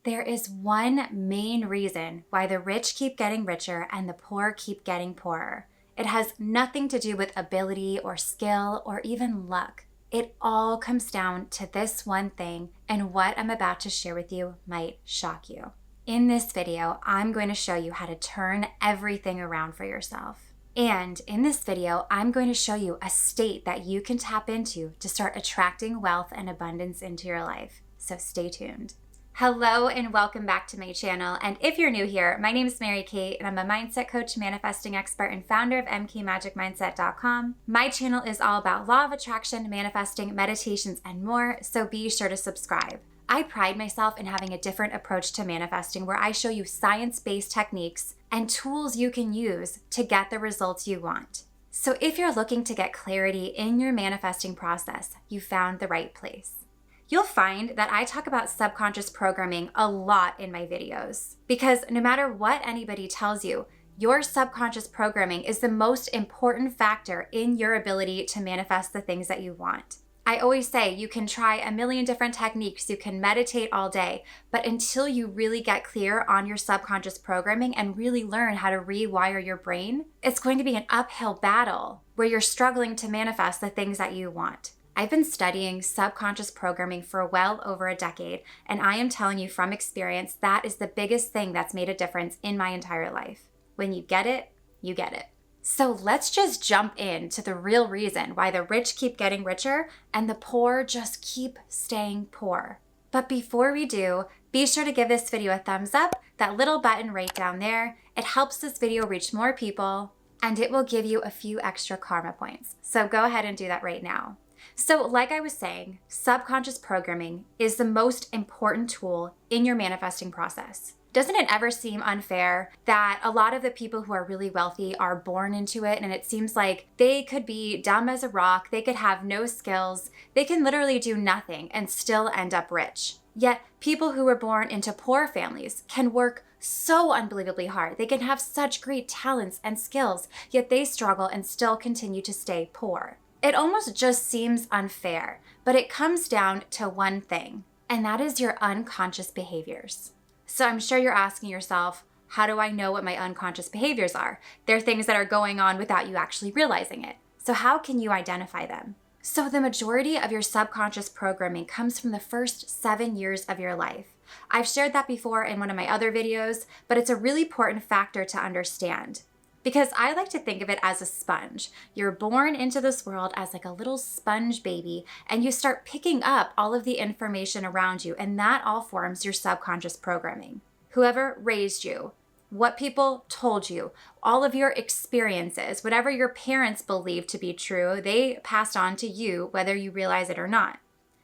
There is one main reason why the rich keep getting richer and the poor keep getting poorer. It has nothing to do with ability or skill or even luck. It all comes down to this one thing, and what I'm about to share with you might shock you. In this video, I'm going to show you how to turn everything around for yourself. And in this video, I'm going to show you a state that you can tap into to start attracting wealth and abundance into your life. So stay tuned. Hello and welcome back to my channel. And if you're new here, my name is Mary Kate and I'm a mindset coach, manifesting expert, and founder of mkmagicmindset.com. My channel is all about law of attraction, manifesting, meditations, and more, so be sure to subscribe. I pride myself in having a different approach to manifesting where I show you science-based techniques and tools you can use to get the results you want. So if you're looking to get clarity in your manifesting process, you found the right place. You'll find that I talk about subconscious programming a lot in my videos because no matter what anybody tells you, your subconscious programming is the most important factor in your ability to manifest the things that you want. I always say you can try a million different techniques, you can meditate all day, but until you really get clear on your subconscious programming and really learn how to rewire your brain, it's going to be an uphill battle where you're struggling to manifest the things that you want. I've been studying subconscious programming for well over a decade, and I am telling you from experience, that is the biggest thing that's made a difference in my entire life. When you get it, you get it. So let's just jump into the real reason why the rich keep getting richer and the poor just keep staying poor. But before we do, be sure to give this video a thumbs up, that little button right down there. It helps this video reach more people, and it will give you a few extra karma points. So go ahead and do that right now. So like I was saying, subconscious programming is the most important tool in your manifesting process. Doesn't it ever seem unfair that a lot of the people who are really wealthy are born into it, and it seems like they could be dumb as a rock, they could have no skills, they can literally do nothing and still end up rich. Yet people who were born into poor families can work so unbelievably hard. They can have such great talents and skills, yet they struggle and still continue to stay poor. It almost just seems unfair, but it comes down to one thing, and that is your unconscious behaviors. So I'm sure you're asking yourself, how do I know what my unconscious behaviors are? They're things that are going on without you actually realizing it. So how can you identify them? So the majority of your subconscious programming comes from the first 7 years of your life. I've shared that before in one of my other videos, but it's a really important factor to understand. Because I like to think of it as a sponge. You're born into this world as like a little sponge baby, and you start picking up all of the information around you, and that all forms your subconscious programming. Whoever raised you, what people told you, all of your experiences, whatever your parents believed to be true, they passed on to you, whether you realize it or not.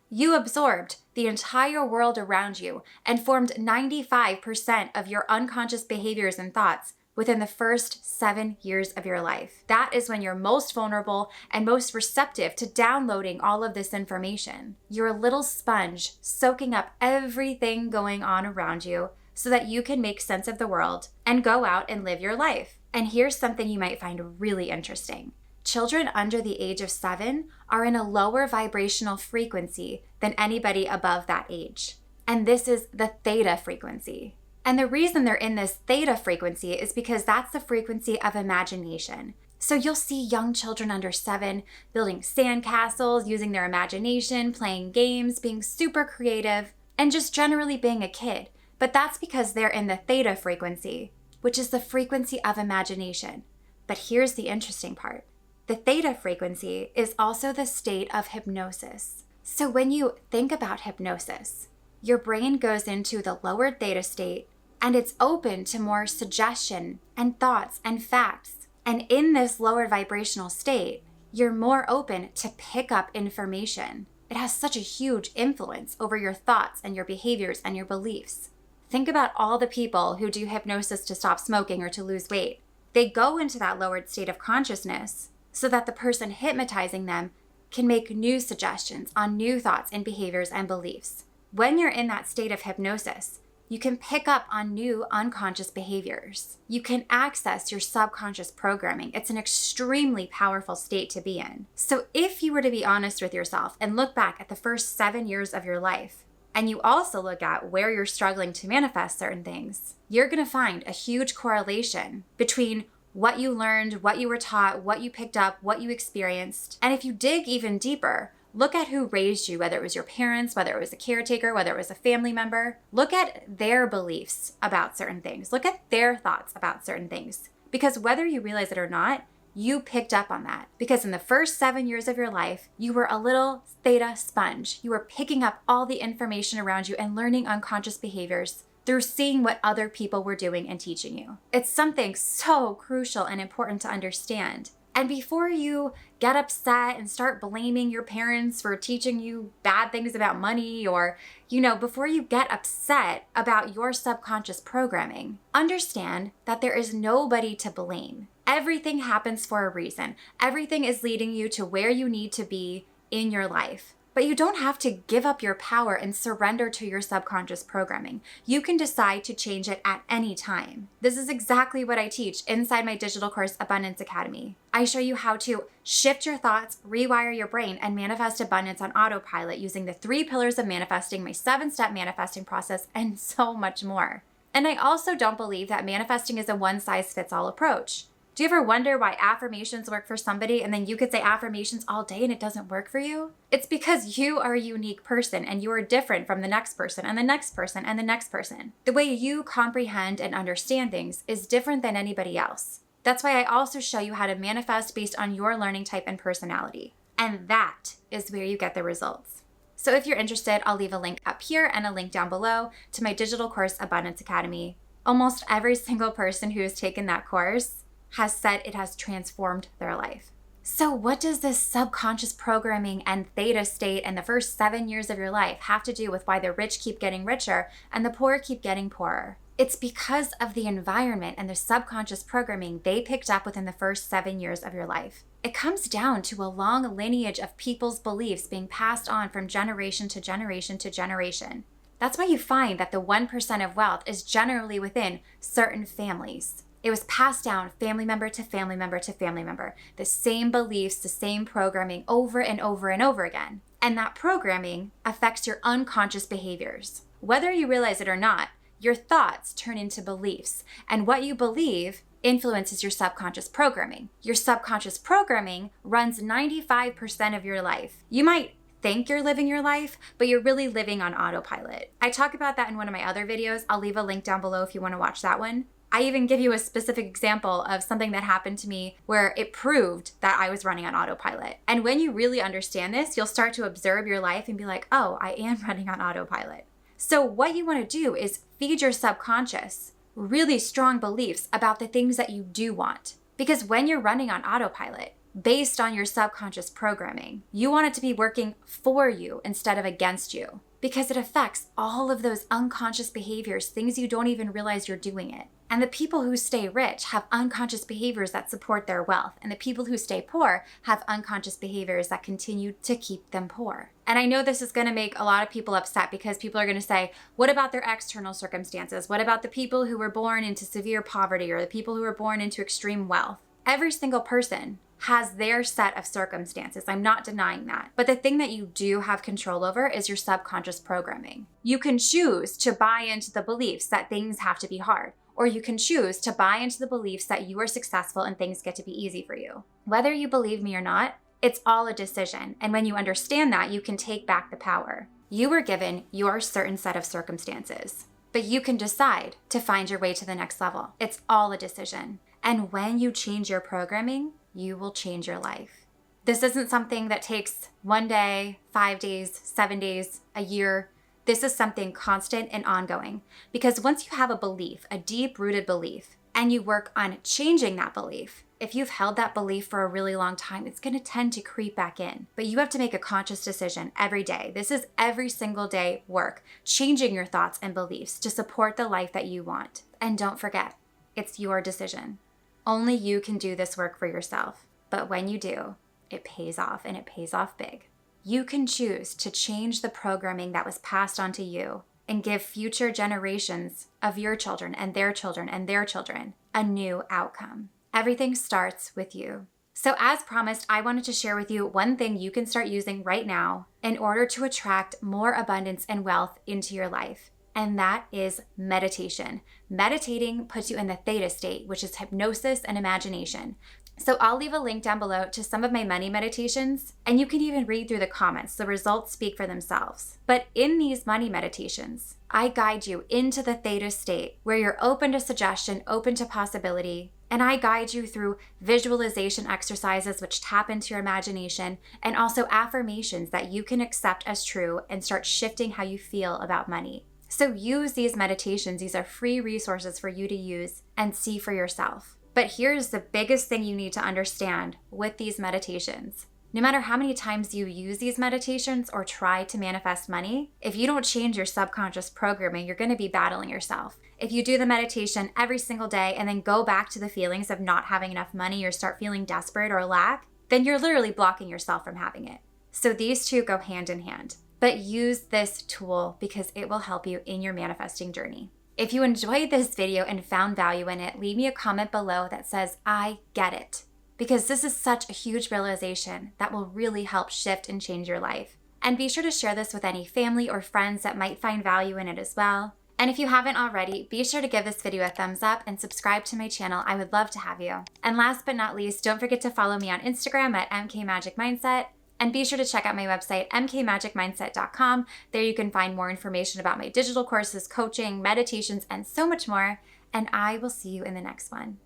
You absorbed the entire world around you and formed 95% of your unconscious behaviors and thoughts within the first 7 years of your life. That is when you're most vulnerable and most receptive to downloading all of this information. You're a little sponge soaking up everything going on around you so that you can make sense of the world and go out and live your life. And here's something you might find really interesting. Children under the age of 7 are in a lower vibrational frequency than anybody above that age. And this is the theta frequency. And the reason they're in this theta frequency is because that's the frequency of imagination. So you'll see young children under 7 building sandcastles, using their imagination, playing games, being super creative, and just generally being a kid. But that's because they're in the theta frequency, which is the frequency of imagination. But here's the interesting part. The theta frequency is also the state of hypnosis. So when you think about hypnosis, your brain goes into the lowered theta state, and it's open to more suggestion and thoughts and facts. And in this lower vibrational state, you're more open to pick up information. It has such a huge influence over your thoughts and your behaviors and your beliefs. Think about all the people who do hypnosis to stop smoking or to lose weight. They go into that lowered state of consciousness so that the person hypnotizing them can make new suggestions on new thoughts and behaviors and beliefs. When you're in that state of hypnosis, you can pick up on new unconscious behaviors. You can access your subconscious programming. It's an extremely powerful state to be in. So if you were to be honest with yourself and look back at the first 7 years of your life, and you also look at where you're struggling to manifest certain things, you're going to find a huge correlation between what you learned, what you were taught, what you picked up, what you experienced. And if you dig even deeper, look at who raised you, whether it was your parents, whether it was a caretaker, whether it was a family member. Look at their beliefs about certain things. Look at their thoughts about certain things. Because whether you realize it or not, you picked up on that. Because in the first 7 years of your life, you were a little theta sponge. You were picking up all the information around you and learning unconscious behaviors through seeing what other people were doing and teaching you. It's something so crucial and important to understand. And before you get upset and start blaming your parents for teaching you bad things about money, or, before you get upset about your subconscious programming, understand that there is nobody to blame. Everything happens for a reason. Everything is leading you to where you need to be in your life. But you don't have to give up your power and surrender to your subconscious programming. You can decide to change it at any time. This is exactly what I teach inside my digital course, Abundance Academy. I show you how to shift your thoughts, rewire your brain, and manifest abundance on autopilot using the 3 pillars of manifesting, my 7-step manifesting process, and so much more. And I also don't believe that manifesting is a one-size-fits-all approach. Do you ever wonder why affirmations work for somebody and then you could say affirmations all day and it doesn't work for you? It's because you are a unique person and you are different from the next person and the next person and the next person. The way you comprehend and understand things is different than anybody else. That's why I also show you how to manifest based on your learning type and personality. And that is where you get the results. So if you're interested, I'll leave a link up here and a link down below to my digital course, Abundance Academy. Almost every single person who has taken that course has said it has transformed their life. So what does this subconscious programming and theta state and the first 7 years of your life have to do with why the rich keep getting richer and the poor keep getting poorer? It's because of the environment and the subconscious programming they picked up within the first 7 years of your life. It comes down to a long lineage of people's beliefs being passed on from generation to generation to generation. That's why you find that the 1% of wealth is generally within certain families. It was passed down family member to family member to family member. The same beliefs, the same programming over and over and over again. And that programming affects your unconscious behaviors. Whether you realize it or not, your thoughts turn into beliefs. And what you believe influences your subconscious programming. Your subconscious programming runs 95% of your life. You might think you're living your life, but you're really living on autopilot. I talk about that in one of my other videos. I'll leave a link down below if you want to watch that one. I even give you a specific example of something that happened to me where it proved that I was running on autopilot. And when you really understand this, you'll start to observe your life and be like, oh, I am running on autopilot. So what you want to do is feed your subconscious really strong beliefs about the things that you do want. Because when you're running on autopilot, based on your subconscious programming, you want it to be working for you instead of against you. Because it affects all of those unconscious behaviors, things you don't even realize you're doing it. And the people who stay rich have unconscious behaviors that support their wealth. And the people who stay poor have unconscious behaviors that continue to keep them poor. And I know this is going to make a lot of people upset because people are going to say, what about their external circumstances? What about the people who were born into severe poverty or the people who were born into extreme wealth? Every single person has their set of circumstances. I'm not denying that. But the thing that you do have control over is your subconscious programming. You can choose to buy into the beliefs that things have to be hard. Or you can choose to buy into the beliefs that you are successful and things get to be easy for you. Whether you believe me or not, it's all a decision. And when you understand that, you can take back the power. You were given your certain set of circumstances, but you can decide to find your way to the next level. It's all a decision. And when you change your programming, you will change your life. This isn't something that takes 1 day, 5 days, 7 days, a year. This is something constant and ongoing, because once you have a belief, a deep-rooted belief, and you work on changing that belief, if you've held that belief for a really long time, it's going to tend to creep back in. But you have to make a conscious decision every day. This is every single day work, changing your thoughts and beliefs to support the life that you want. And don't forget, it's your decision. Only you can do this work for yourself. But when you do, it pays off, and it pays off big. You can choose to change the programming that was passed on to you and give future generations of your children and their children and their children a new outcome. Everything starts with you. So as promised, I wanted to share with you one thing you can start using right now in order to attract more abundance and wealth into your life. And that is meditation. Meditating puts you in the theta state, which is hypnosis and imagination. So I'll leave a link down below to some of my money meditations, and you can even read through the comments. The results speak for themselves. But in these money meditations, I guide you into the theta state where you're open to suggestion, open to possibility, and I guide you through visualization exercises which tap into your imagination, and also affirmations that you can accept as true and start shifting how you feel about money. So use these meditations. These are free resources for you to use and see for yourself. But here's the biggest thing you need to understand with these meditations. No matter how many times you use these meditations or try to manifest money, if you don't change your subconscious programming, you're going to be battling yourself. If you do the meditation every single day and then go back to the feelings of not having enough money or start feeling desperate or lack, then you're literally blocking yourself from having it. So these two go hand in hand. But use this tool because it will help you in your manifesting journey. If you enjoyed this video and found value in it, leave me a comment below that says, I get it. Because this is such a huge realization that will really help shift and change your life. And be sure to share this with any family or friends that might find value in it as well. And if you haven't already, be sure to give this video a thumbs up and subscribe to my channel. I would love to have you. And last but not least, don't forget to follow me on Instagram at mkmagicmindset. And be sure to check out my website, mkmagicmindset.com. There you can find more information about my digital courses, coaching, meditations, and so much more. And I will see you in the next one.